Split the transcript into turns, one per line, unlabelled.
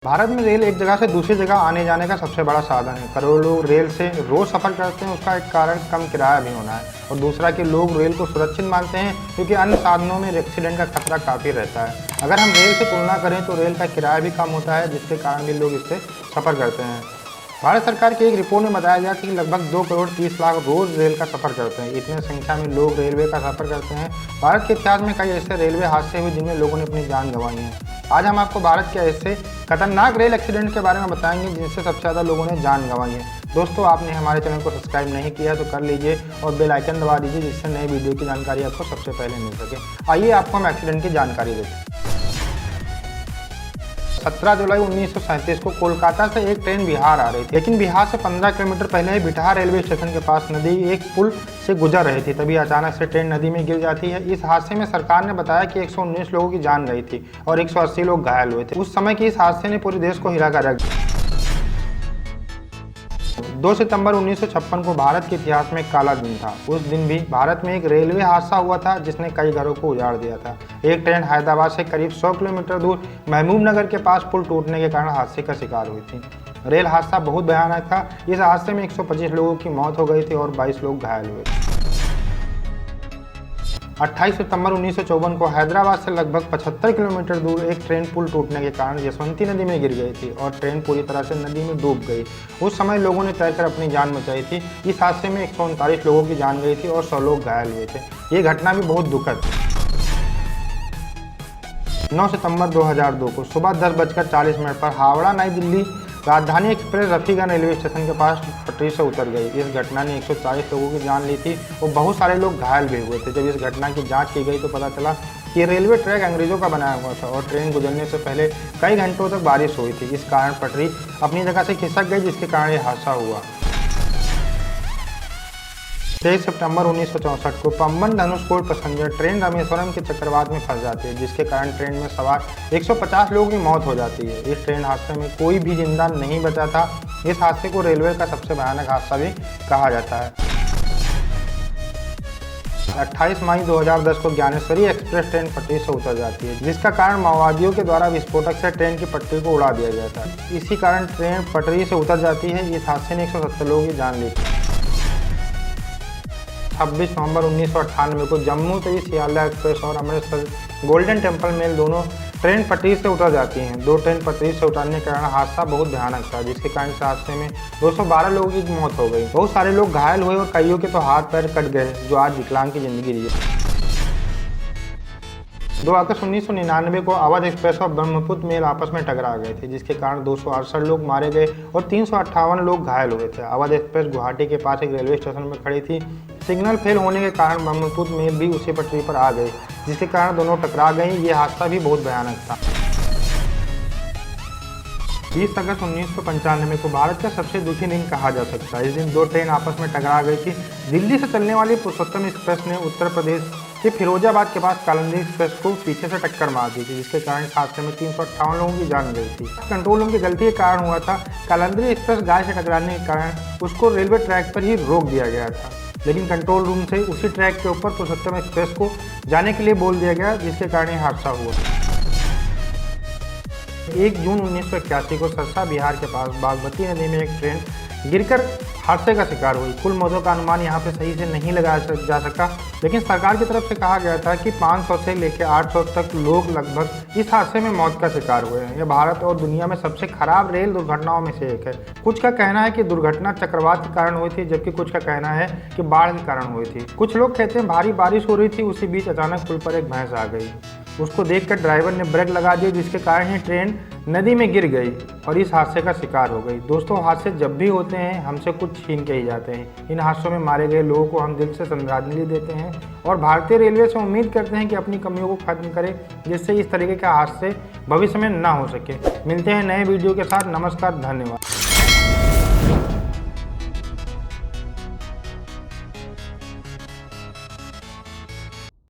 भारत में रेल एक जगह से दूसरी जगह आने जाने का सबसे बड़ा साधन है। करोड़ों लोग रेल से रोज सफर करते हैं। उसका एक कारण कम किराया भी होना है और दूसरा कि लोग रेल को सुरक्षित मानते हैं क्योंकि अन्य साधनों में एक्सीडेंट का खतरा काफ़ी रहता है। अगर हम रेल से तुलना करें तो रेल का किराया भी कम होता है, जिसके कारण भी लोग इससे सफ़र करते हैं। भारत सरकार की एक रिपोर्ट में बताया गया कि लगभग 2 करोड़ 30 लाख रोज रेल का सफर करते हैं। इतने संख्या में लोग रेलवे का सफर करते हैं। भारत के इतिहास में कई ऐसे रेलवे हादसे हुए जिनमें लोगों ने अपनी जान गंवाई है। आज हम आपको भारत के ऐसे खतरनाक रेल एक्सीडेंट के बारे में बताएंगे जिनसे सबसे ज़्यादा लोगों ने जान गंवाई है। दोस्तों, आपने हमारे चैनल को सब्सक्राइब नहीं किया तो कर लीजिए और बेल आइकन दबा दीजिए, जिससे नए वीडियो की जानकारी आपको सबसे पहले मिल सके। आइए आपको हम एक्सीडेंट की जानकारी देते हैं। 17 जुलाई 1937 को कोलकाता से एक ट्रेन बिहार आ रही थी, लेकिन बिहार से 15 किलोमीटर पहले ही बिठा रेलवे स्टेशन के पास नदी एक पुल से गुजर रही थी। तभी अचानक से ट्रेन नदी में गिर जाती है। इस हादसे में सरकार ने बताया कि 119 लोगों की जान गई थी और 180 लोग घायल हुए थे। उस समय की इस हादसे ने पूरे देश को हिला कर रख दिया। 2 सितंबर 1956 को भारत के इतिहास में एक काला दिन था। उस दिन भी भारत में एक रेलवे हादसा हुआ था जिसने कई घरों को उजाड़ दिया था। एक ट्रेन हैदराबाद से करीब 100 किलोमीटर दूर महबूबनगर के पास पुल टूटने के कारण हादसे का शिकार हुई थी। रेल हादसा बहुत भयानक था। इस हादसे में 125 लोगों की मौत हो गई थी और 22 लोग घायल हुए थे। 28 सितंबर 1954 को हैदराबाद से लगभग 75 किलोमीटर दूर एक ट्रेन पुल टूटने के कारण यशवंती नदी में गिर गई थी और ट्रेन पूरी तरह से नदी में डूब गई। उस समय लोगों ने तैरकर अपनी जान बचाई थी। इस हादसे में 139 लोगों की जान गई थी और 100 लोग घायल हुए थे। ये घटना भी बहुत दुखद थी। 9 सितंबर 2002 को सुबह 10:40 पर हावड़ा नई दिल्ली राजधानी एक्सप्रेस रफीगंज रेलवे स्टेशन के पास पटरी से उतर गई। इस घटना ने 140 लोगों की जान ली थी और बहुत सारे लोग घायल भी हुए थे। जब इस घटना की जांच की गई तो पता चला कि रेलवे ट्रैक अंग्रेजों का बनाया हुआ था और ट्रेन गुजरने से पहले कई घंटों तक बारिश हुई थी। इस कारण पटरी अपनी जगह से खिसक गई, जिसके कारण यह हादसा हुआ। 23 सितंबर 1964 को पम्बन धनुषकोट पैसेंजर ट्रेन रामेश्वरम के चक्रवात में फंस जाती है, जिसके कारण ट्रेन में सवार 150 लोगों की मौत हो जाती है। इस ट्रेन हादसे में कोई भी जिंदा नहीं बचा था। इस हादसे को रेलवे का सबसे भयानक हादसा भी कहा जाता है। 28 मई 2010 को ज्ञानेश्वरी एक्सप्रेस ट्रेन पटरी से उतर जाती है, जिसका कारण माओवादियों के द्वारा विस्फोटक से ट्रेन की पटरी को उड़ा दिया गया था। इसी कारण ट्रेन पटरी से उतर जाती है। इस हादसे ने 170 लोगों की जान ली थी। 26 नवंबर 1998 को जम्मू तवी सियालदह एक्सप्रेस और अमृतसर गोल्डन टेम्पल मेल दोनों ट्रेन पटरी से उतर जाती हैं। 2 ट्रेन पटरी से उतरने के कारण हादसा बहुत भयानक था, जिसके कारण इस हादसे में 212 लोगों की मौत हो गई। बहुत सारे लोग घायल हुए और कईयों के तो हाथ पैर कट गए, जो आज विकलांग की जिंदगी जी। 2 अगस्त 1999 को अवध एक्सप्रेस और ब्रह्मपुत्र मेल आपस में टकरा गए थे, जिसके कारण 268 लोग मारे गए और 358 लोग घायल हुए थे। अवध एक्सप्रेस गुवाहाटी के पास एक रेलवे स्टेशन में खड़ी थी। सिग्नल फेल होने के कारण ब्रह्मपुत्र मेल भी उसी पटरी पर आ गई, जिसके कारण दोनों टकरा गई। ये हादसा भी बहुत भयानक था। 20 अगस्त 1995 को भारत का सबसे दुखी दिन कहा जा सकता है। इस दिन 2 ट्रेन आपस में टकरा गई थी। दिल्ली से चलने वाली पुरुषोत्तम एक्सप्रेस ने उत्तर प्रदेश के फिरोजाबाद के पास कालिंदी एक्सप्रेस को पीछे से टक्कर मार दी थी, जिसके कारण इस हादसे में 358 लोगों की जान गई थी। कंट्रोल रूम की गलती के कारण हुआ था। कालिंदी एक्सप्रेस गाय से टकराने के कारण उसको रेलवे ट्रैक पर ही रोक दिया गया था, लेकिन कंट्रोल रूम से उसी ट्रैक के ऊपर पुरुषोत्तम एक्सप्रेस को जाने के लिए बोल दिया गया, जिसके कारण यह हादसा हुआ। 1 जून 1981 को सरसा बिहार के पास बागमती नदी में एक ट्रेन गिरकर हादसे का शिकार हुई। कुल मौतों का अनुमान यहाँ पे सही से नहीं लगाया जा सका, लेकिन सरकार की तरफ से कहा गया था कि 500 से लेकर 800 तक लोग लगभग इस हादसे में मौत का शिकार हुए हैं। यह भारत और दुनिया में सबसे खराब रेल दुर्घटनाओं में से एक है। कुछ का कहना है कि दुर्घटना चक्रवात के कारण हुई थी, जबकि कुछ का कहना है कि बाढ़ के कारण हुई थी। कुछ लोग कहते हैं भारी बारिश हो रही थी, उसी बीच अचानक पुल पर एक भैंस आ गई। उसको देखकर ड्राइवर ने ब्रेक लगा दिए, जिसके कारण ही ट्रेन नदी में गिर गई और इस हादसे का शिकार हो गई। दोस्तों, हादसे जब भी होते हैं हमसे कुछ छीन के ही जाते हैं। इन हादसों में मारे गए लोगों को हम दिल से श्रद्धांजलि देते हैं और भारतीय रेलवे से उम्मीद करते हैं कि अपनी कमियों को खत्म करे, जिससे इस तरीके के हादसे भविष्य में ना हो सके। मिलते हैं नए वीडियो के साथ। नमस्कार, धन्यवाद।